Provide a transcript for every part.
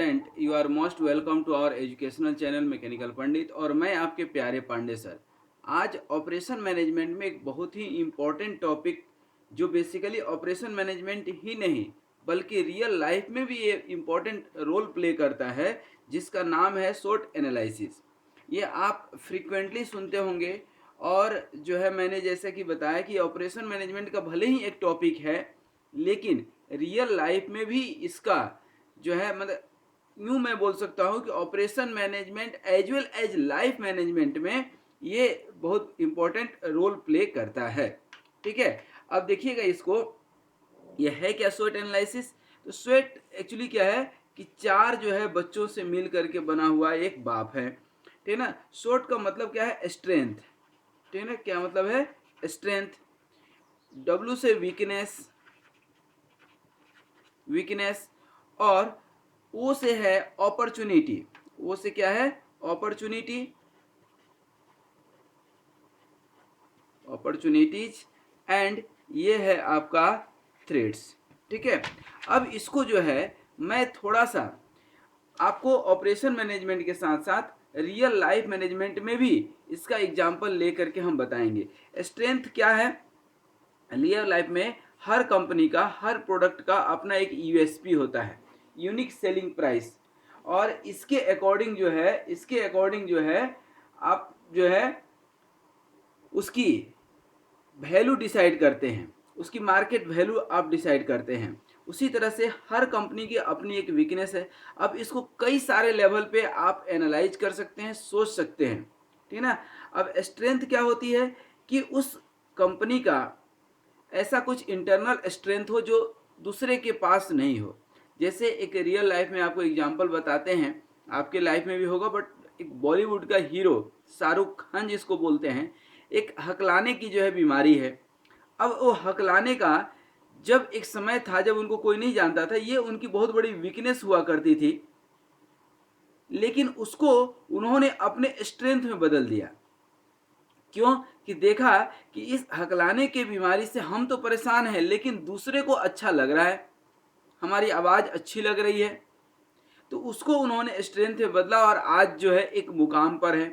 Student, you are most welcome to our educational channel mechanical Pandit. और मैं आपके प्यारे पांडे सर। आज ऑपरेशन मैनेजमेंट में एक बहुत ही इम्पोर्टेंट टॉपिक, जो बेसिकली ऑपरेशन मैनेजमेंट ही नहीं बल्कि रियल लाइफ में भी ये इम्पोर्टेंट रोल प्ले करता है, जिसका नाम है SWOT एनालिसिस। ये आप फ्रीक्वेंटली सुनते होंगे। और जो है, मैंने जैसे कि बताया कि ऑपरेशन मैनेजमेंट का भले ही एक टॉपिक है, लेकिन रियल लाइफ में भी इसका जो है, मतलब यूं मैं बोल सकता हूं कि operation management as well as life management में ये बहुत इंपॉर्टेंट रोल प्ले करता है। ठीक है, अब देखिएगा इसको, यह है क्या स्वेट एनालिसिस। तो स्वेट एक्चुअली क्या है कि चार जो है बच्चों से मिल करके बना हुआ एक बाप है। ठीक है ना। स्वेट का मतलब क्या है? स्ट्रेंथ। ठीक है ना, क्या मतलब है? स्ट्रेंथ। डब्ल्यू से वीकनेस, वीकनेस। और ओ से है अपॉर्चुनिटी। ओ से क्या है? Opportunity, opportunities. एंड ये है आपका थ्रेड्स। ठीक है, अब इसको जो है मैं थोड़ा सा आपको ऑपरेशन मैनेजमेंट के साथ साथ रियल लाइफ मैनेजमेंट में भी इसका एग्जांपल लेकर के हम बताएंगे। स्ट्रेंथ क्या है? रियल लाइफ में हर कंपनी का, हर प्रोडक्ट का अपना एक यूएसपी होता है, यूनिक सेलिंग प्राइस। और इसके अकॉर्डिंग जो है, इसके अकॉर्डिंग जो है आप जो है उसकी वैल्यू डिसाइड करते हैं, उसकी मार्केट वैल्यू आप डिसाइड करते हैं। उसी तरह से हर कंपनी की अपनी एक वीकनेस है। अब इसको कई सारे लेवल पे आप एनालाइज कर सकते हैं, सोच सकते हैं। ठीक है ना। अब स्ट्रेंथ क्या होती है कि उस कंपनी का ऐसा कुछ इंटरनल स्ट्रेंथ हो जो दूसरे के पास नहीं हो। जैसे एक रियल लाइफ में आपको एग्जांपल बताते हैं, आपके लाइफ में भी होगा, बट एक बॉलीवुड का हीरो शाहरुख खान जिसको बोलते हैं, एक हकलाने की जो है बीमारी है। अब वो हकलाने का जब एक समय था जब उनको कोई नहीं जानता था, ये उनकी बहुत बड़ी वीकनेस हुआ करती थी, लेकिन उसको उन्होंने अपने स्ट्रेंथ में बदल दिया। क्यों? कि देखा कि इस हकलाने के बीमारी से हम तो परेशान हैं, लेकिन दूसरे को अच्छा लग रहा है, हमारी आवाज़ अच्छी लग रही है, तो उसको उन्होंने स्ट्रेंथ में बदला और आज जो है एक मुकाम पर है।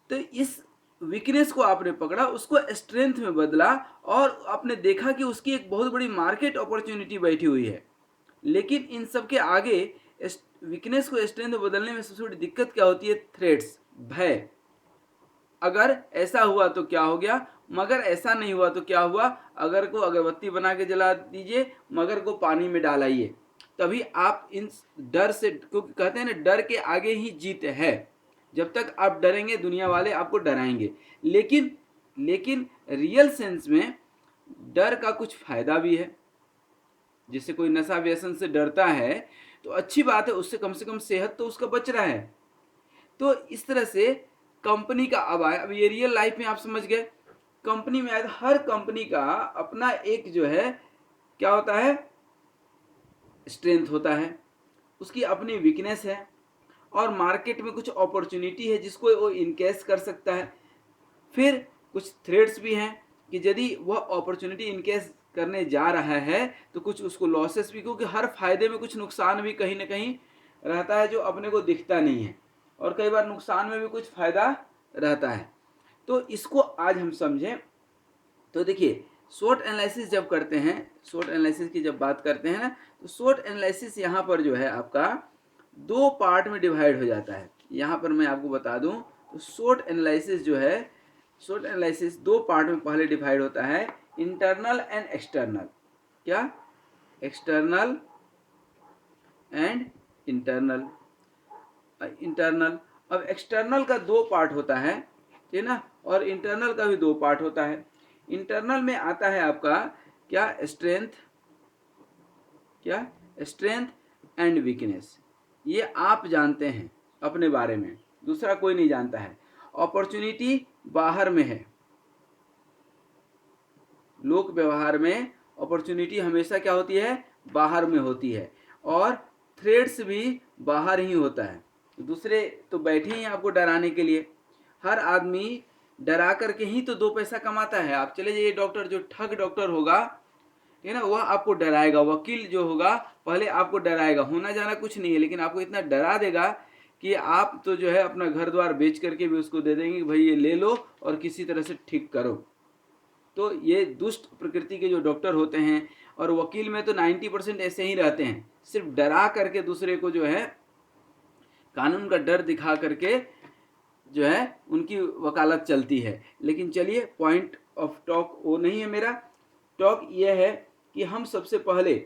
तो इस वीकनेस को आपने पकड़ा, उसको स्ट्रेंथ में बदला, और आपने देखा कि उसकी एक बहुत बड़ी मार्केट अपॉर्चुनिटी बैठी हुई है। लेकिन इन सब के आगे वीकनेस को स्ट्रेंथ में बदलने में सबसे बड़ी दिक्कत क्या होती है? थ्रेट्स, भय। अगर ऐसा हुआ तो क्या हो गया, मगर ऐसा नहीं हुआ तो क्या हुआ? अगर को अगरबत्ती बना के जला दीजिए, मगर को पानी में डालाइए, तभी आप इन डर से, क्योंकि कहते हैं ना, डर के आगे ही जीत है। जब तक आप डरेंगे, दुनिया वाले आपको डराएंगे। लेकिन लेकिन रियल सेंस में डर का कुछ फायदा भी है। जैसे कोई नशा व्यसन से डरता है तो अच्छी बात है, उससे कम से कम सेहत तो उसका बच रहा है। तो इस तरह से कंपनी का अब आया, अब ये रियल लाइफ में आप समझ गए। कंपनी में आया, हर कंपनी का अपना एक जो है क्या होता है? स्ट्रेंथ होता है, उसकी अपनी वीकनेस है, और मार्केट में कुछ अपॉर्चुनिटी है जिसको वो इनकेस कर सकता है। फिर कुछ थ्रेड्स भी हैं कि यदि वह अपॉर्चुनिटी इनकेस करने जा रहा है तो कुछ उसको लॉसेस भी, क्योंकि हर फायदे में कुछ नुकसान भी कहीं ना कहीं रहता है जो अपने को दिखता नहीं है, और कई बार नुकसान में भी कुछ फायदा रहता है। तो इसको आज हम समझें। तो देखिए, शॉर्ट एनालिसिस जब करते हैं, शॉर्ट एनालिसिस की जब बात करते हैं ना, तो शॉर्ट एनालिसिस यहाँ पर जो है आपका दो पार्ट में डिवाइड हो जाता है। यहाँ पर मैं आपको बता दूं, तो शॉर्ट एनालिसिस जो है, शॉर्ट एनालिसिस दो पार्ट में पहले डिवाइड होता है, इंटरनल एंड एक्सटर्नल। क्या? External and internal. इंटरनल। अब एक्सटर्नल का दो पार्ट होता है, ठीक है ना, और इंटरनल का भी दो पार्ट होता है। इंटरनल में आता है आपका क्या? स्ट्रेंथ। क्या? Strength and weakness. ये आप जानते हैं अपने बारे में, दूसरा कोई नहीं जानता है। अपॉर्चुनिटी बाहर में है, लोक व्यवहार में अपॉर्चुनिटी हमेशा क्या होती है? बाहर में होती है। और थ्रेड्स भी बाहर ही होता है। दूसरे तो बैठे ही हैं आपको डराने के लिए। हर आदमी डरा करके ही तो दो पैसा कमाता है। आप चले जाइए, डॉक्टर जो ठग डॉक्टर होगा, ठीक है ना, वह आपको डराएगा। वकील जो होगा पहले आपको डराएगा, होना जाना कुछ नहीं है, लेकिन आपको इतना डरा देगा कि आप तो जो है अपना घर द्वार बेच करके भी उसको दे देंगे कि भाई ये ले लो और किसी तरह से ठीक करो। तो ये दुष्ट प्रकृति के जो डॉक्टर होते हैं, और वकील में तो 90% ऐसे ही रहते हैं, सिर्फ डरा करके दूसरे को जो है कानून का डर दिखा करके जो है उनकी वकालत चलती है। लेकिन चलिए, पॉइंट ऑफ टॉक वो नहीं है मेरा। टॉक ये है कि हम सबसे पहले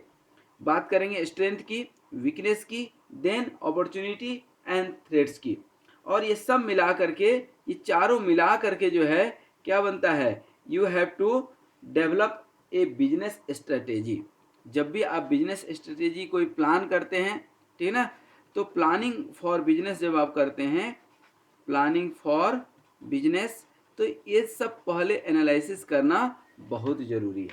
बात करेंगे स्ट्रेंथ की, वीकनेस की, देन अपॉर्चुनिटी एंड थ्रेट्स की, और ये सब मिला करके, ये चारों मिला करके जो है क्या बनता है, you have to develop a business strategy. जब भी आप बिजनेस स्ट्रेटेजी कोई प्लान करते हैं, ठीक है ना, तो प्लानिंग फॉर बिजनेस जब आप करते हैं, प्लानिंग फॉर बिजनेस, तो ये सब पहले एनालिसिस करना बहुत ज़रूरी है,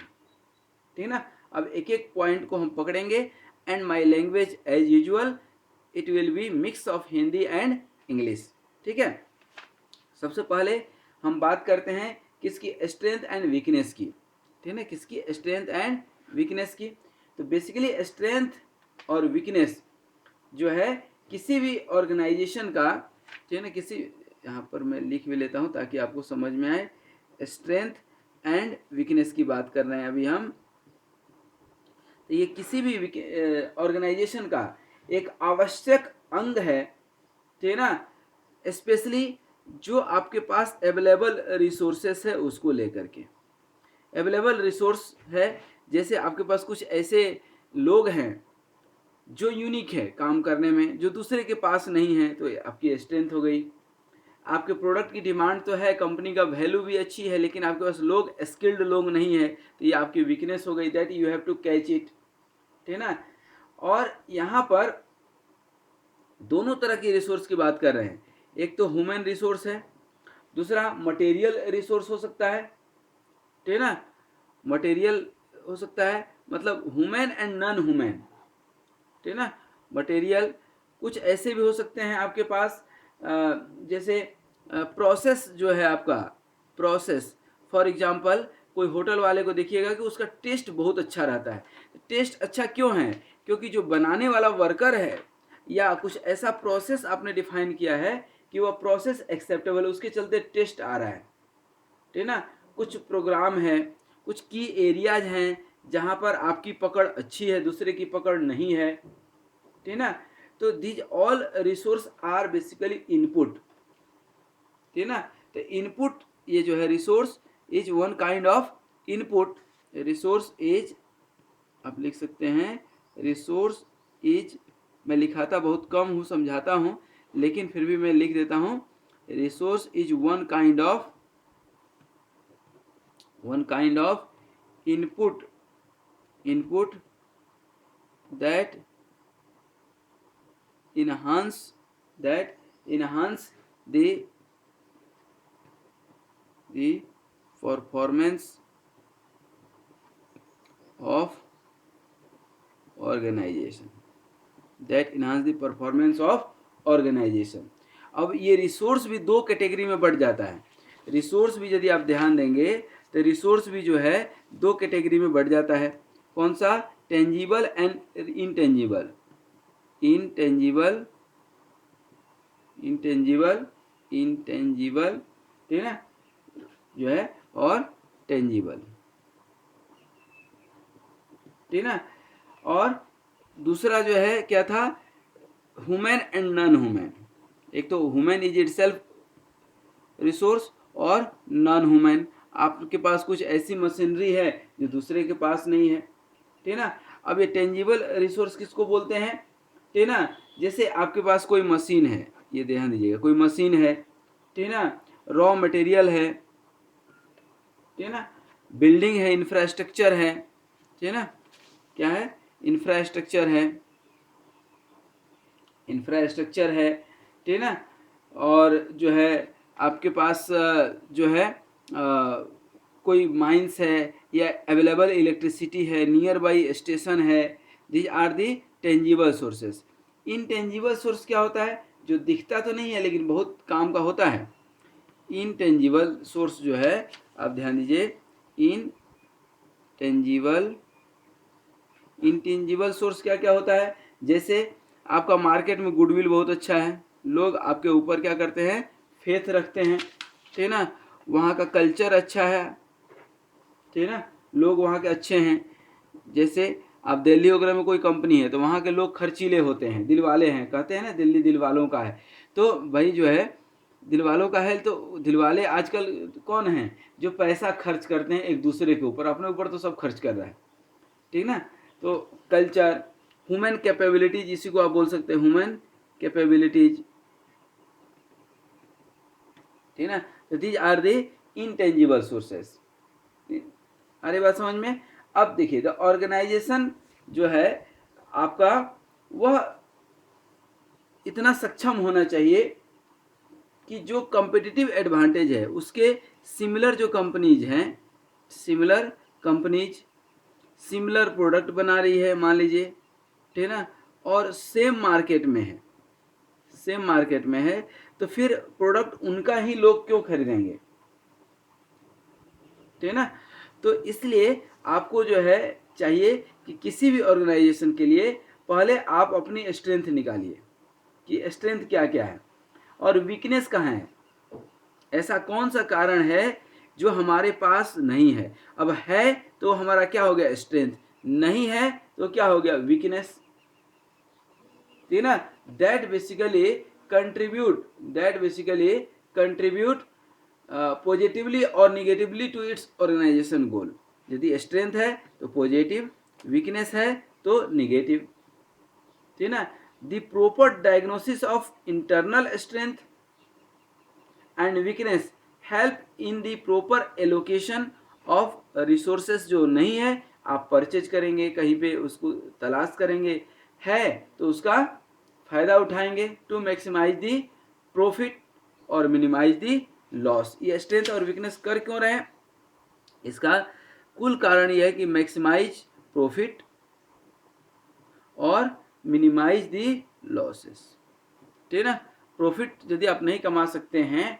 ठीक है ना। अब एक एक पॉइंट को हम पकड़ेंगे। And my language as usual it will be mix of Hindi and English, ठीक है। सबसे पहले हम बात करते हैं किसकी, स्ट्रेंथ एंड वीकनेस की, ठीक है ना, किसकी, स्ट्रेंथ एंड वीकनेस की। तो बेसिकली स्ट्रेंथ और वीकनेस जो है किसी भी ऑर्गेनाइजेशन का, ठीक है ना, किसी, यहाँ पर मैं लिख भी लेता हूँ ताकि आपको समझ में आए। स्ट्रेंथ एंड वीकनेस की बात कर रहे हैं अभी हम। तो ये किसी भी ऑर्गेनाइजेशन का एक आवश्यक अंग है, ठीक है ना, स्पेशली जो आपके पास अवेलेबल रिसोर्सेस है उसको लेकर के। अवेलेबल रिसोर्स है, जैसे आपके पास कुछ ऐसे लोग हैं जो यूनिक है काम करने में, जो दूसरे के पास नहीं है, तो आपकी स्ट्रेंथ हो गई। आपके प्रोडक्ट की डिमांड तो है, कंपनी का वैल्यू भी अच्छी है, लेकिन आपके पास लोग, स्किल्ड लोग नहीं है, तो ये आपकी वीकनेस हो गई, that you have to catch it, ठीक है ना। और यहाँ पर दोनों तरह की रिसोर्स की बात कर रहे हैं। एक तो ह्यूमन रिसोर्स है, दूसरा मटेरियल रिसोर्स हो सकता है, ठीक है ना। मटेरियल हो सकता है मतलब ह्यूमन एंड नॉन ह्यूमन, ठीक है ना। मटेरियल कुछ ऐसे भी हो सकते हैं आपके पास, जैसे प्रोसेस जो है आपका, प्रोसेस फॉर एग्जांपल कोई होटल वाले को देखिएगा कि उसका टेस्ट बहुत अच्छा रहता है। टेस्ट अच्छा क्यों है, क्योंकि जो बनाने वाला वर्कर है, या कुछ ऐसा प्रोसेस आपने डिफाइन किया है कि वह प्रोसेस एक्सेप्टेबल है, उसके चलते टेस्ट आ रहा है, ठीक है ना। कुछ प्रोग्राम है, कुछ की एरियाज हैं जहाँ पर आपकी पकड़ अच्छी है, दूसरे की पकड़ नहीं है, ठीक है ना। तो these all resource are basically input, ठीक है ना। तो इनपुट, ये जो है resource is one kind of input. Resource is, आप लिख सकते हैं, रिसोर्स इज, मैं लिखाता बहुत कम हूँ, समझाता हूँ, लेकिन फिर भी मैं लिख देता हूँ, resource is one kind of input that enhance the performance of organization, अब ये रिसोर्स भी दो कैटेगरी में बढ़ जाता है। रिसोर्स भी यदि आप ध्यान देंगे तो रिसोर्स भी जो है दो कैटेगरी में बढ़ जाता है। कौन सा, टेंजिबल एंड इनटेंजिबल, ठीक है ना, जो है, और टेंजिबल, ठीक है ना। और दूसरा जो है क्या था, ह्यूमन एंड नॉन ह्यूमन। एक तो ह्यूमन इज इटसेल्फ रिसोर्स, और नॉन ह्यूमन, आपके पास कुछ ऐसी मशीनरी है जो दूसरे के पास नहीं है, ठीक है ना। अब ये टेंजिबल रिसोर्स किसको बोलते हैं, ठीक है ना, जैसे आपके पास कोई मशीन है, ये ध्यान दीजिएगा, कोई मशीन है, ठीक है ना, रॉ मटेरियल है, ठीक है ना, बिल्डिंग है, इंफ्रास्ट्रक्चर है, ठीक है ना, क्या है, इंफ्रास्ट्रक्चर है, ठीक है ना। और जो है आपके पास जो है कोई माइंस है, या अवेलेबल इलेक्ट्रिसिटी है, नियर बाई स्टेशन है, these are the tangible sources. Intangible source क्या होता है, जो दिखता तो नहीं है लेकिन बहुत काम का होता है। इनटेंजिबल सोर्स जो है, आप ध्यान दीजिए, इनटेंजिबल इंटेंजिबल सोर्स क्या क्या होता है? जैसे आपका मार्केट में गुडविल बहुत अच्छा है, लोग आपके ऊपर क्या करते हैं, फेथ रखते हैं, ठीक है ना। वहाँ का कल्चर अच्छा है, ठीक है ना, लोग वहाँ के अच्छे हैं। जैसे आप दिल्ली वगैरह में कोई कंपनी है तो वहाँ के लोग खर्चीले होते हैं, दिल वाले हैं, कहते हैं ना दिल्ली दिल वालों का है। तो भाई जो है दिल वालों का है, तो दिल वाले आजकल कौन हैं? जो पैसा खर्च करते हैं एक दूसरे के ऊपर, अपने ऊपर तो सब खर्च कर रहा है, ठीक ना। तो कल्चर, ह्यूमन कैपेबिलिटीज, इसी को आप बोल सकते हैं ह्यूमन कैपेबिलिटीज, ठीक ना। तो these are the intangible sources. अरे बात समझ में? अब देखिए द ऑर्गेनाइजेशन जो है आपका, वह इतना सक्षम होना चाहिए कि जो कम्पिटिटिव एडवांटेज है उसके सिमिलर जो कंपनीज हैं, सिमिलर कंपनीज सिमिलर प्रोडक्ट बना रही है मान लीजिए, ठीक है ना, और सेम मार्केट में है, सेम मार्केट में है, तो फिर प्रोडक्ट उनका ही लोग क्यों खरीदेंगे, ठीक है ना। तो इसलिए आपको जो है चाहिए कि किसी भी ऑर्गेनाइजेशन के लिए पहले आप अपनी स्ट्रेंथ निकालिए कि स्ट्रेंथ क्या क्या है और वीकनेस कहाँ है, ऐसा कौन सा कारण है जो हमारे पास नहीं है। अब है तो हमारा क्या हो गया, स्ट्रेंथ, नहीं है तो क्या हो गया, वीकनेस, ठीक है ना। दैट बेसिकली कंट्रीब्यूट पॉजिटिवली और निगेटिवली टू इट्स ऑर्गेनाइजेशन गोल। यदि स्ट्रेंथ है तो पॉजिटिव, वीकनेस है तो निगेटिव, ठीक है ना। The proper diagnosis of internal strength and weakness help in the proper allocation of resources. जो नहीं है आप परचेज करेंगे, कहीं पे उसको तलाश करेंगे, है तो उसका फायदा उठाएंगे टू मैक्सिमाइज दी प्रॉफिट और मिनिमाइज दी लॉस। ये स्ट्रेंथ और वीकनेस कर क्यों रहे हैं? इसका कुल कारण यह है कि मैक्सिमाइज प्रॉफिट और मिनिमाइज दी लॉसेस, ठीक है ना। प्रॉफिट यदि आप नहीं कमा सकते हैं,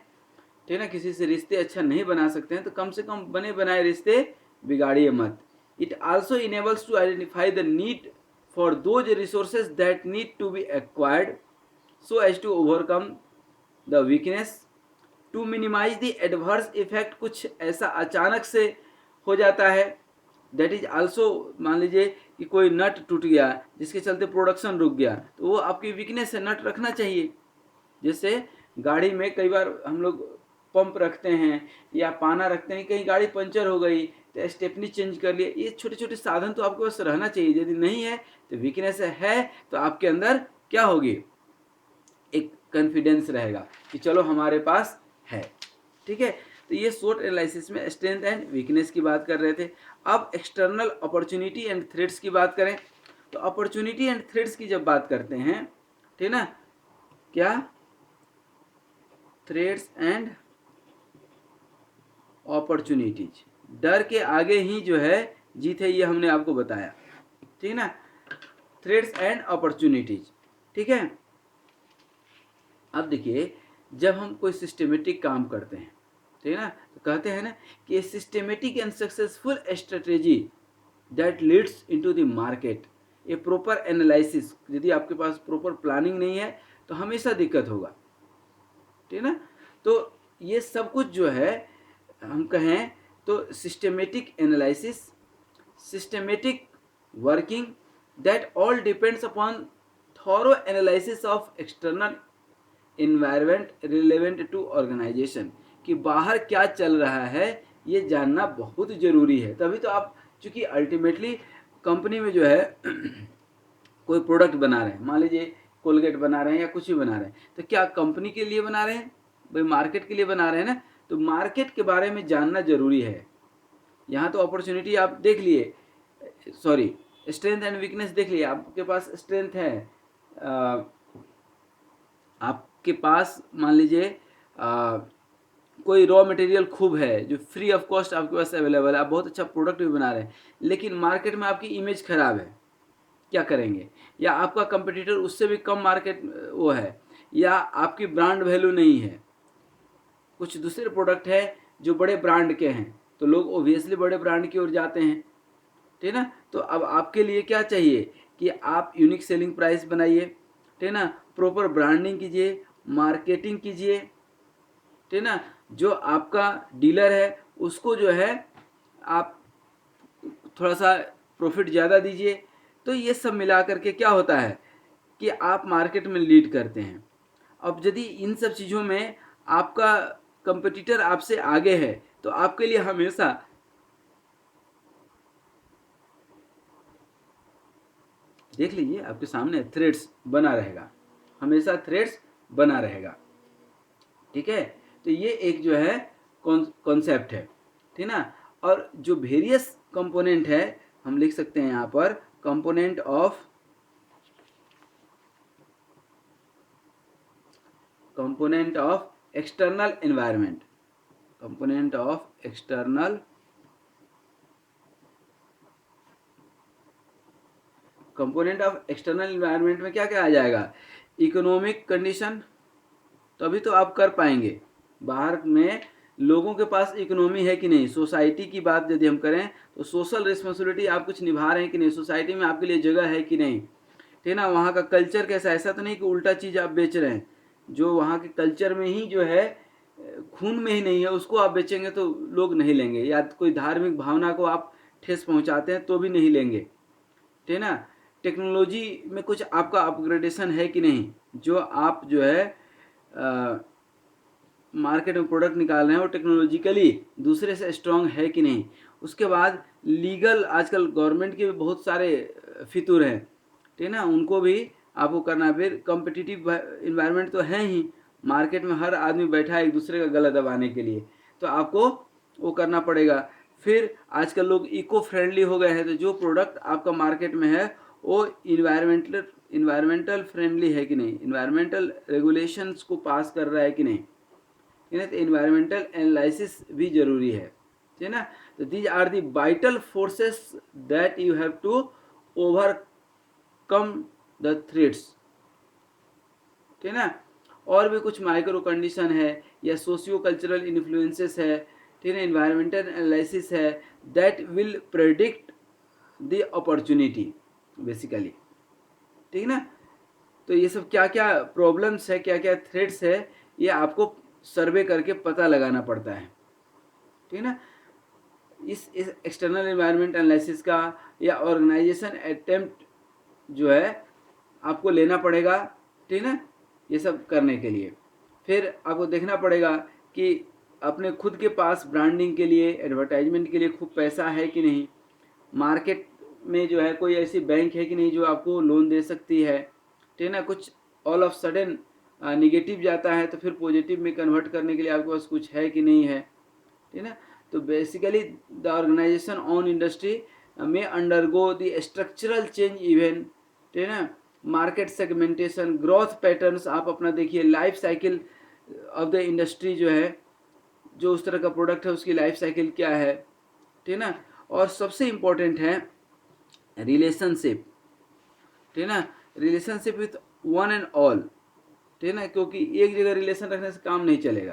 ठीक है ना, किसी से रिश्ते अच्छा नहीं बना सकते हैं, तो कम से कम बने बनाए रिश्ते बिगाड़िए मत। It also enables to identify the need for those resources that need to be acquired so as to overcome the weakness, to minimise the adverse effect. कुछ ऐसा अचानक से हो जाता है, दैट इज आल्सो, मान लीजिए कि कोई नट टूट गया जिसके चलते प्रोडक्शन रुक गया, तो वो आपकी वीकनेस है, नट रखना चाहिए। जैसे गाड़ी में कई बार हम लोग पंप रखते हैं या पाना रखते हैं, कहीं गाड़ी पंचर हो गई तो स्टेपनी चेंज कर लिए, ये छोटे छोटे साधन तो आपके पास रहना चाहिए। यदि नहीं है तो वीकनेस है तो आपके अंदर क्या होगी, एक कॉन्फिडेंस रहेगा कि चलो हमारे पास है, ठीक है। तो ये शॉर्ट एनालिसिस में स्ट्रेंथ एंड वीकनेस की बात कर रहे थे। अब एक्सटर्नल अपॉर्चुनिटी एंड थ्रेट्स की बात करें, तो अपॉर्चुनिटी एंड थ्रेट्स की जब बात करते हैं, ठीक ना, क्या, थ्रेट्स एंड अपॉर्चुनिटीज, डर के आगे ही जो है जीत है, ये हमने आपको बताया, ठीक है ना। थ्रेट्स एंड अपॉर्चुनिटीज, ठीक है। अब देखिए जब हम कोई सिस्टमेटिक काम करते हैं, ठीक है ना, तो कहते हैं ना कि systematic and successful strategy that leads into the market, A proper analysis. यदि आपके पास प्रॉपर प्लानिंग नहीं है तो हमेशा दिक्कत होगा, ठीक है ना। तो ये सब कुछ जो है हम कहें तो systematic analysis, systematic working, that all depends upon thorough analysis of external environment relevant to organisation, कि बाहर क्या चल रहा है ये जानना बहुत ज़रूरी है। तभी तो आप, चूँकि अल्टीमेटली कंपनी में जो है कोई प्रोडक्ट बना रहे हैं, मान लीजिए कोलगेट बना रहे हैं या कुछ भी बना रहे हैं, तो क्या कंपनी के लिए बना रहे हैं, भाई मार्केट के लिए बना रहे हैं ना, तो मार्केट के बारे में जानना ज़रूरी है। यहाँ तो अपॉर्चुनिटी आप देख लिए, सॉरी स्ट्रेंथ एंड वीकनेस देख लिए, आपके पास स्ट्रेंथ है, आपके पास मान लीजिए कोई रॉ मटेरियल खूब है जो फ्री ऑफ कॉस्ट आपके पास अवेलेबल है, आप बहुत अच्छा प्रोडक्ट भी बना रहे हैं, लेकिन मार्केट में आपकी इमेज खराब है, क्या करेंगे? या आपका कंपटीटर उससे भी कम मार्केट वो है, या आपकी ब्रांड वैल्यू नहीं है, कुछ दूसरे प्रोडक्ट है जो बड़े ब्रांड के हैं, तो लोग ओबियसली बड़े ब्रांड की ओर जाते हैं, ठीक है ना। तो अब आपके लिए क्या चाहिए कि आप यूनिक सेलिंग प्राइस बनाइए, ठीक है ना, प्रॉपर ब्रांडिंग कीजिए, मार्केटिंग कीजिए, ठीक है ना। जो आपका डीलर है उसको जो है आप थोड़ा सा प्रॉफिट ज़्यादा दीजिए। तो ये सब मिला करके क्या होता है कि आप मार्केट में लीड करते हैं। अब यदि इन सब चीज़ों में आपका कंपटीटर आपसे आगे है तो आपके लिए हमेशा देख लीजिए आपके सामने थ्रेड्स बना रहेगा, हमेशा थ्रेड्स बना रहेगा, ठीक है। तो ये एक जो है कॉन्सेप्ट है, ठीक ना। और जो वेरियस कंपोनेंट है हम लिख सकते हैं यहाँ पर component of external environment, component of external environment में क्या क्या आ जाएगा, इकोनॉमिक कंडीशन, तभी तो आप कर पाएंगे। बाहर में लोगों के पास इकोनॉमी है कि नहीं, सोसाइटी की बात यदि हम करें तो सोशल रिस्पॉन्सिबिलिटी आप कुछ निभा रहे हैं कि नहीं, सोसाइटी में आपके लिए जगह है कि नहीं, ठीक है ना। वहाँ का कल्चर कैसा, ऐसा तो नहीं कि उल्टा चीज़ आप बेच रहे हैं, जो वहाँ के कल्चर में ही जो है खून में ही नहीं है उसको आप बेचेंगे तो लोग नहीं लेंगे, या कोई धार्मिक भावना को आप ठेस पहुँचाते हैं तो भी नहीं लेंगे, ठीक है ना। टेक्नोलॉजी में कुछ आपका अपग्रेडेशन है कि नहीं, जो आप जो है मार्केट में प्रोडक्ट निकाल रहे हैं वो टेक्नोलॉजिकली दूसरे से स्ट्रांग है कि नहीं। उसके बाद लीगल, आजकल गवर्नमेंट के भी बहुत सारे फितूर हैं, ठीक है ना, उनको भी आपको करना है। फिर कॉम्पिटिटिव इन्वायरमेंट तो है ही, मार्केट में हर आदमी बैठा है एक दूसरे का गला दबाने के लिए, तो आपको वो करना पड़ेगा। फिर आजकल लोग इको फ्रेंडली हो गए हैं, तो जो प्रोडक्ट आपका मार्केट में है वो इन्वायरमेंटल फ्रेंडली है कि नहीं, इन्वायरमेंटल रेगुलेशंस को पास कर रहा है कि नहीं, ठीक है। तो इन्वायरमेंटल एनालिसिस भी जरूरी है, ठीक है ना। तो these are the vital forces that you have to overcome the threats, ठीक है ना। और भी कुछ माइक्रो कंडीशन है या सोशियो कल्चरल इन्फ्लुएंसेस है, ठीक है, इन्वायरमेंटल एनालिसिस है, that will predict the opportunity basically, ठीक है ना। तो ये सब क्या क्या प्रॉब्लम्स है, क्या क्या थ्रेट्स है, ये आपको सर्वे करके पता लगाना पड़ता है, ठीक है ना। इस एक्सटर्नल एनवायरनमेंट एनालिसिस का या ऑर्गेनाइजेशन अटेम्प्ट जो है आपको लेना पड़ेगा, ठीक है ना, ये सब करने के लिए। फिर आपको देखना पड़ेगा कि अपने खुद के पास ब्रांडिंग के लिए, एडवर्टाइजमेंट के लिए खूब पैसा है कि नहीं, मार्केट में जो है कोई ऐसी बैंक है कि नहीं जो आपको लोन दे सकती है, ठीक है ना। कुछ ऑल ऑफ सडन निगेटिव जाता है तो फिर पॉजिटिव में कन्वर्ट करने के लिए आपके पास कुछ है कि नहीं है, ठीक है ना। तो basically the organization on industry में undergo the structural change event, ठीक है ना, मार्केट सेगमेंटेशन, ग्रोथ पैटर्न्स, आप अपना देखिए life cycle of the industry जो है, जो उस तरह का प्रोडक्ट है उसकी लाइफ साइकिल क्या है, ठीक है ना। और सबसे इम्पोर्टेंट है रिलेशनशिप, ठीक है ना, relationship with one and all, ठीक है ना, क्योंकि एक जगह रिलेशन रखने से काम नहीं चलेगा,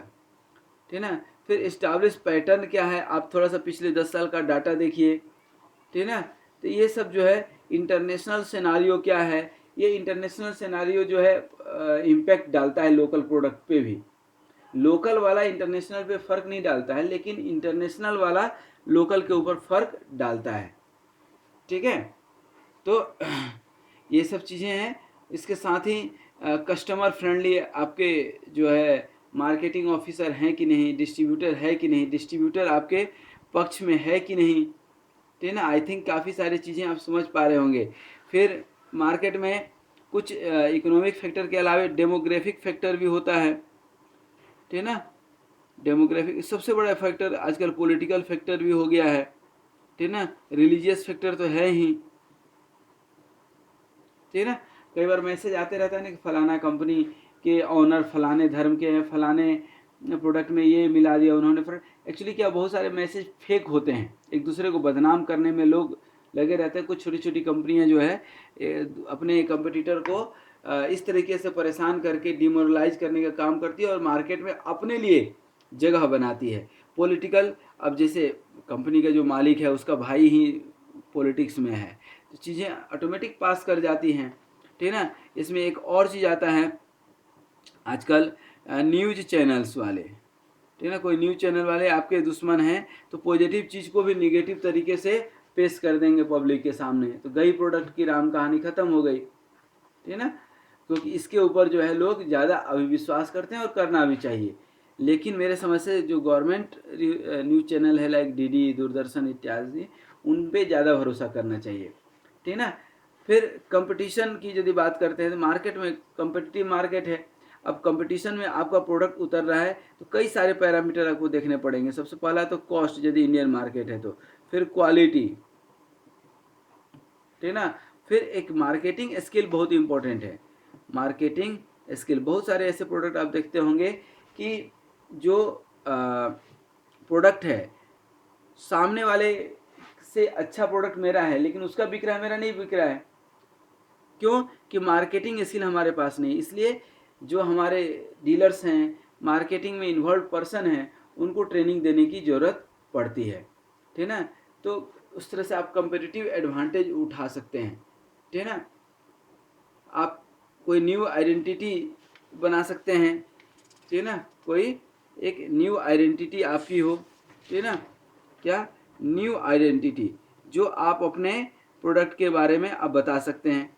ठीक है ना। फिर इस्टाब्लिश पैटर्न क्या है, आप थोड़ा सा पिछले 10 साल का डाटा देखिए, ठीक है ना। तो ये सब जो है इंटरनेशनल सिनारियो क्या है, ये इंटरनेशनल सिनारियो जो है इम्पैक्ट डालता है लोकल प्रोडक्ट पे भी। लोकल वाला इंटरनेशनल पे फ़र्क नहीं डालता है, लेकिन इंटरनेशनल वाला लोकल के ऊपर फ़र्क डालता है, ठीक है। तो ये सब चीज़ें हैं। इसके साथ ही कस्टमर फ्रेंडली आपके जो है मार्केटिंग ऑफिसर हैं कि नहीं, डिस्ट्रीब्यूटर है कि नहीं, डिस्ट्रीब्यूटर आपके पक्ष में है कि नहीं, ठीक है ना। आई थिंक काफ़ी सारी चीज़ें आप समझ पा रहे होंगे। फिर मार्केट में कुछ इकोनॉमिक फैक्टर के अलावा डेमोग्राफिक फैक्टर भी होता है, ठीक है ना। डेमोग्राफिक सबसे बड़ा फैक्टर आजकल पॉलिटिकल फैक्टर भी हो गया है, ठीक है ना, रिलीजियस फैक्टर तो है ही, ठीक है ना। कई बार मैसेज आते रहता है ना कि फलाना कंपनी के ऑनर फलाने धर्म के हैं, फलाने प्रोडक्ट में ये मिला दिया उन्होंने। एक्चुअली क्या बहुत सारे मैसेज फेक होते हैं, एक दूसरे को बदनाम करने में लोग लगे रहते हैं। कुछ छोटी छोटी कंपनियां जो है अपने कंपटीटर को इस तरीके से परेशान करके डिमोरलाइज करने का काम करती है और मार्केट में अपने लिए जगह बनाती है। पॉलिटिकल, अब जैसे कंपनी का जो मालिक है उसका भाई ही पॉलिटिक्स में है, तो चीज़ें ऑटोमेटिक पास कर जाती हैं, ठीक है ना। इसमें एक और चीज़ आता है आजकल, न्यूज चैनल्स वाले, ठीक है ना। कोई न्यूज चैनल वाले आपके दुश्मन हैं तो पॉजिटिव चीज़ को भी निगेटिव तरीके से पेश कर देंगे पब्लिक के सामने, तो गई प्रोडक्ट की राम कहानी ख़त्म हो गई, ठीक है ना। क्योंकि इसके ऊपर जो है लोग ज़्यादा अविश्वास करते हैं और करना भी चाहिए। लेकिन मेरे समझ से जो गवर्नमेंट न्यूज़ चैनल है लाइक डीडी, दूरदर्शन इत्यादि, उन पे ज़्यादा भरोसा करना चाहिए, ठीक है ना। फिर कंपटीशन की यदि बात करते हैं तो मार्केट में कंपटीटिव मार्केट है। अब कंपटीशन में आपका प्रोडक्ट उतर रहा है तो कई सारे पैरामीटर आपको देखने पड़ेंगे। सबसे पहला तो कॉस्ट, यदि इंडियन मार्केट है तो, फिर क्वालिटी, ठीक है ना। फिर एक मार्केटिंग स्किल बहुत इंपॉर्टेंट है, मार्केटिंग स्किल। बहुत सारे ऐसे प्रोडक्ट आप देखते होंगे कि जो प्रोडक्ट है सामने वाले से अच्छा प्रोडक्ट मेरा है लेकिन उसका बिक रहा है, मेरा नहीं बिक रहा है। क्यों? कि मार्केटिंग स्किल हमारे पास नहीं। इसलिए जो हमारे डीलर्स हैं, मार्केटिंग में इन्वॉल्व पर्सन हैं, उनको ट्रेनिंग देने की ज़रूरत पड़ती है, ठीक है ना। तो उस तरह से आप कंपेटिटिव एडवांटेज उठा सकते हैं, ठीक है ना। आप कोई न्यू आइडेंटिटी बना सकते हैं, ठीक है ना। कोई एक न्यू आइडेंटिटी आपकी हो, ठीक है ना। क्या? न्यू आइडेंटिटी जो आप अपने प्रोडक्ट के बारे में आप बता सकते हैं।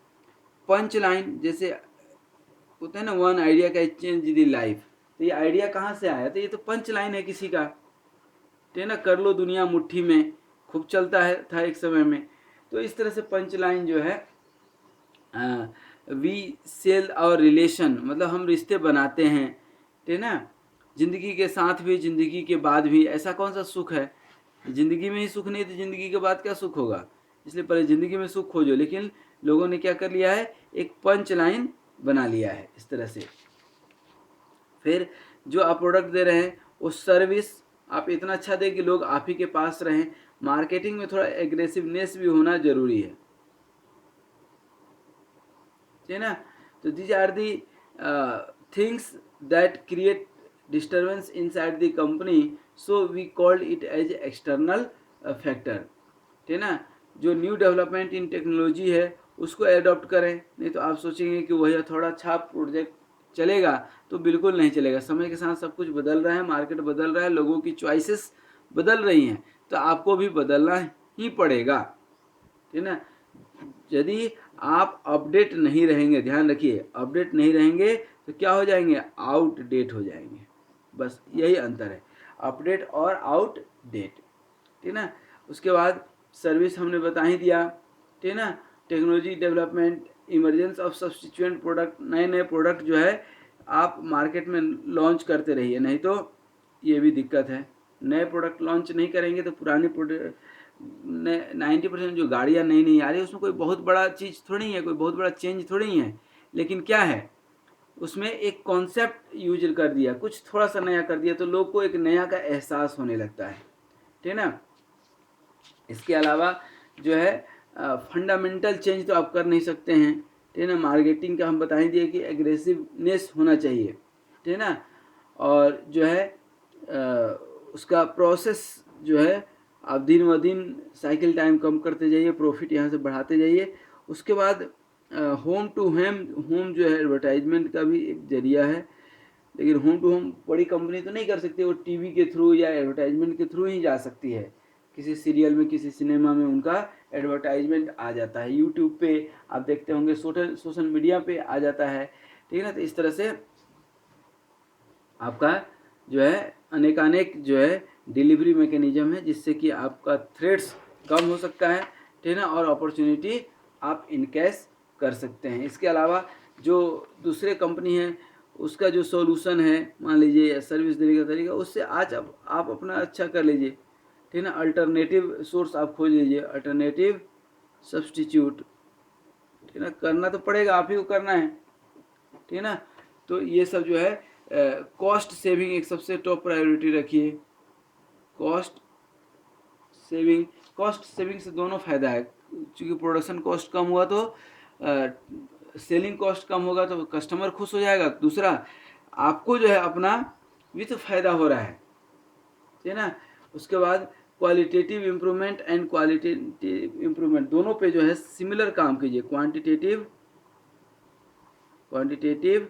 पंच लाइन जैसे होता है ना, वन आइडिया का चेंज दी लाइफ, तो ये आइडिया कहाँ से आया? तो ये तो पंच लाइन है किसी का, ठीक है ना। कर लो दुनिया मुट्ठी में खूब चलता है था एक समय में। तो इस तरह से पंच लाइन जो है, वी सेल और रिलेशन, मतलब हम रिश्ते बनाते हैं, ठीक है ना। जिंदगी के साथ भी, जिंदगी के बाद भी। ऐसा कौन सा सुख है? जिंदगी में ही सुख नहीं तो जिंदगी के बाद क्या सुख होगा? इसलिए पहले जिंदगी में सुख खोजो। लेकिन लोगों ने क्या कर लिया है, एक पंच लाइन बना लिया है इस तरह से। फिर जो आप प्रोडक्ट दे रहे हैं वो सर्विस आप इतना अच्छा दें कि लोग आप ही के पास रहें। मार्केटिंग में थोड़ा एग्रेसिवनेस भी होना जरूरी है, ठीक है ना। तो these are the things that create disturbance inside the company, so we called it as external factor, ठीक है ना। जो न्यू डेवलपमेंट इन टेक्नोलॉजी है उसको एडॉप्ट करें, नहीं तो आप सोचेंगे कि वही थोड़ा अच्छा प्रोजेक्ट चलेगा, तो बिल्कुल नहीं चलेगा। समय के साथ सब कुछ बदल रहा है, मार्केट बदल रहा है, लोगों की चॉइसेस बदल रही हैं, तो आपको भी बदलना ही पड़ेगा, ठीक है ना। यदि आप अपडेट नहीं रहेंगे, ध्यान रखिए, अपडेट नहीं रहेंगे तो क्या हो जाएंगे? आउटडेट हो जाएंगे। बस यही अंतर है, अपडेट और आउटडेट, ठीक है ना। उसके बाद सर्विस हमने बता ही दिया, ठीक है ना। Technology development, emergence of substituent product, नए नए प्रोडक्ट जो है आप मार्केट में लॉन्च करते रहिए, नहीं तो ये भी दिक्कत है। नए प्रोडक्ट लॉन्च नहीं करेंगे तो पुराने प्रोडक्ट 90% जो गाड़ियाँ नई नई आ रही है उसमें कोई बहुत बड़ा चीज़ थोड़ी है, कोई बहुत बड़ा चेंज थोड़ी है। लेकिन क्या है, उसमें एक कॉन्सेप्ट यूज कर दिया, कुछ थोड़ा सा नया कर दिया, तो लोग को एक नया का एहसास होने लगता है, ठीक है ना। इसके अलावा जो है फंडामेंटल चेंज तो आप कर नहीं सकते हैं, ठीक है ना। मार्केटिंग का हम बता ही दिए कि एग्रेसिवनेस होना चाहिए, ठीक है ना। और जो है उसका प्रोसेस जो है आप दिन व दिन साइकिल टाइम कम करते जाइए, प्रॉफिट यहाँ से बढ़ाते जाइए। उसके बाद होम टू होम जो है एडवर्टाइजमेंट का भी एक जरिया है, लेकिन होम टू होम बड़ी कंपनी तो नहीं कर सकती, वो टीवी के थ्रू या एडवर्टाइजमेंट के थ्रू ही जा सकती है। किसी सीरियल में, किसी सिनेमा में उनका एडवर्टाइजमेंट आ जाता है, यूट्यूब पे आप देखते होंगे, सोशल मीडिया पे आ जाता है, ठीक है ना। तो इस तरह से आपका जो है अनेकानेक जो है डिलीवरी मैकेनिज्म है, जिससे कि आपका थ्रेड्स कम हो सकता है, ठीक है ना, और अपॉर्चुनिटी आप इनकैश कर सकते हैं। इसके अलावा जो दूसरे कंपनी है उसका जो सॉल्यूशन है, मान लीजिए सर्विस देने का तरीका, उससे आज आप अपना अच्छा कर लीजिए, ठीक है ना। अल्टरनेटिव सोर्स आप खोज लीजिए, अल्टरनेटिव सब्सटीट्यूट, ठीक है ना। करना तो पड़ेगा, आप ही को करना है, ठीक है ना। तो ये सब जो है कॉस्ट सेविंग एक सबसे टॉप प्रायोरिटी रखिए। कॉस्ट सेविंग से दोनों फायदा है, क्योंकि प्रोडक्शन कॉस्ट कम हुआ तो सेलिंग कॉस्ट कम होगा तो कस्टमर खुश हो जाएगा, दूसरा आपको जो है अपना भी तो फायदा हो रहा है, ठीक है ना। उसके बाद qualitative improvement and qualitative improvement दोनों पे जो है सिमिलर काम कीजिए, क्वांटिटेटिव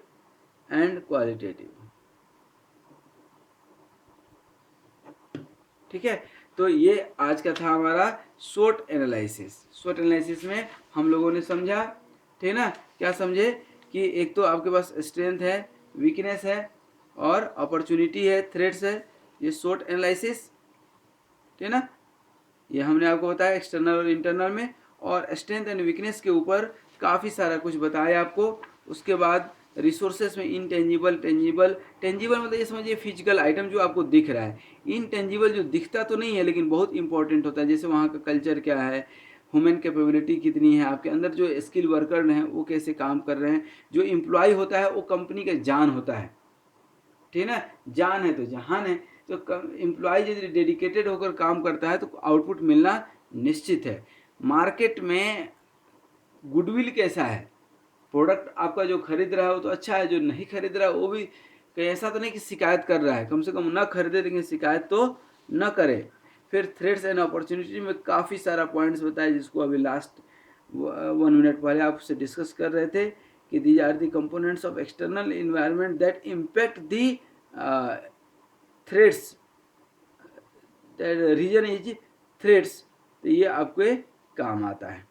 एंड क्वालिटेटिव। ठीक है, तो ये आज का था हमारा SWOT एनालिसिस। SWOT एनालिसिस में हम लोगों ने समझा, ठीक ना, क्या समझे कि एक तो आपके पास स्ट्रेंथ है, वीकनेस है और अपॉर्चुनिटी है, थ्रेट्स है, ये SWOT एनालिसिस, ठीक ना, ये हमने आपको बताया एक्सटर्नल और इंटरनल में। और स्ट्रेंथ एंड वीकनेस के ऊपर काफ़ी सारा कुछ बताया आपको। उसके बाद रिसोर्सेस में इंटेंजिबल, टेंजिबल। टेंजिबल मतलब ये समझिए फिजिकल आइटम जो आपको दिख रहा है, इनटेंजिबल जो दिखता तो नहीं है लेकिन बहुत इंपॉर्टेंट होता है, जैसे वहाँ का कल्चर क्या है, ह्यूमन कैपेबिलिटी कितनी है, आपके अंदर जो स्किल वर्कर हैं वो कैसे काम कर रहे हैं। जो एम्प्लॉय होता है वो कंपनी का जान होता है, ठीक है ना, जान है तो जहान है। तो एम्प्लॉय यदि डेडिकेटेड होकर काम करता है तो आउटपुट मिलना निश्चित है। मार्केट में गुडविल कैसा है, प्रोडक्ट आपका जो खरीद रहा है वो तो अच्छा है, जो नहीं खरीद रहा है वो भी कहीं ऐसा तो नहीं कि शिकायत कर रहा है, कम से कम ना खरीदे लेकिन शिकायत तो न करे। फिर थ्रेट्स एंड अपॉर्चुनिटी में काफ़ी सारा पॉइंट्स बताए जिसको अभी लास्ट 1 मिनट पहले आपसे डिस्कस कर रहे थे कि these are the components of external environment that impact the threats, that reason is threats. तो ये आपके काम आता है,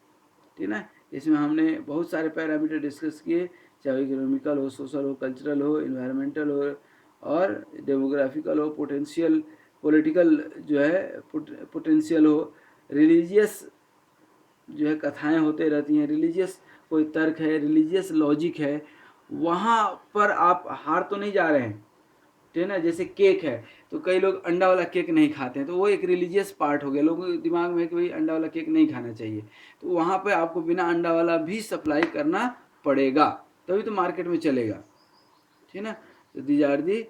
ठीक ना। इसमें हमने बहुत सारे पैरामीटर डिस्कस किए, चाहे इकोनॉमिकल हो, सोशल हो, कल्चरल हो, इन्वायरमेंटल हो और डेमोग्राफिकल हो, पोटेंशियल पॉलिटिकल जो है पोटेंशियल हो, रिलीजियस जो है कथाएं होते रहती हैं, रिलीजियस कोई तर्क है, रिलीजियस लॉजिक है, वहाँ पर आप हार तो नहीं जा रहे हैं, ठीक है ना। जैसे केक है तो कई लोग अंडा वाला केक नहीं खाते हैं, तो वो एक रिलीजियस पार्ट हो गया, लोगों के दिमाग में कि भाई अंडा वाला केक नहीं खाना चाहिए, तो वहाँ पे आपको बिना अंडा वाला भी सप्लाई करना पड़ेगा, तभी तो मार्केट में चलेगा, ठीक है ना। तो these are the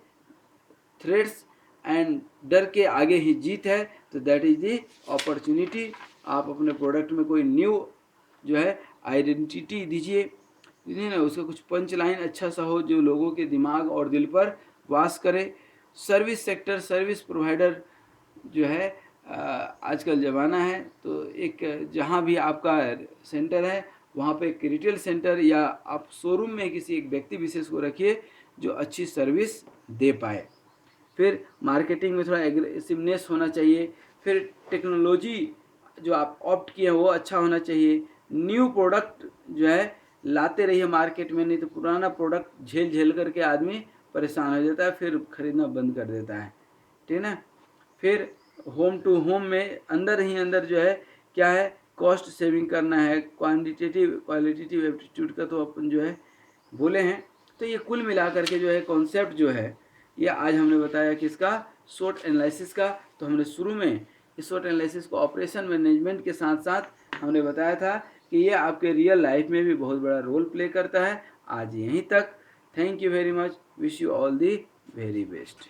threats and डर के आगे ही जीत है, तो दैट इज दी अपॉर्चुनिटी। आप अपने प्रोडक्ट में कोई न्यू जो है आइडेंटिटी दीजिए, ना, उसका कुछ पंच लाइन अच्छा सा हो जो लोगों के दिमाग और दिल पर वास करे। सर्विस सेक्टर, सर्विस प्रोवाइडर जो है आजकल ज़माना है, तो एक जहाँ भी आपका सेंटर है वहाँ पे एक रिटेल सेंटर या आप शोरूम में किसी एक व्यक्ति विशेष को रखिए जो अच्छी सर्विस दे पाए। फिर मार्केटिंग में थोड़ा एग्रेसिवनेस होना चाहिए। फिर टेक्नोलॉजी जो आप ऑप्ट किए हैं वो अच्छा होना चाहिए। न्यू प्रोडक्ट जो है लाते रहिए मार्केट में, नहीं तो पुराना प्रोडक्ट झेल झेल करके आदमी परेशान हो जाता है, फिर खरीदना बंद कर देता है, ठीक है ना। फिर होम टू होम में अंदर ही अंदर जो है क्या है, कॉस्ट सेविंग करना है, क्वांटिटेटिव क्वालिटेटिव एप्टीट्यूड का तो अपन जो है बोले हैं। तो ये कुल मिला करके जो है कॉन्सेप्ट जो है ये आज हमने बताया किसका, SWOT एनालिसिस का। तो हमने शुरू में इस SWOT एनालिसिस को ऑपरेशन मैनेजमेंट के साथ साथ हमने बताया था कि ये आपके रियल लाइफ में भी बहुत बड़ा रोल प्ले करता है। आज यहीं तक, thank you very much, wish you all the very best.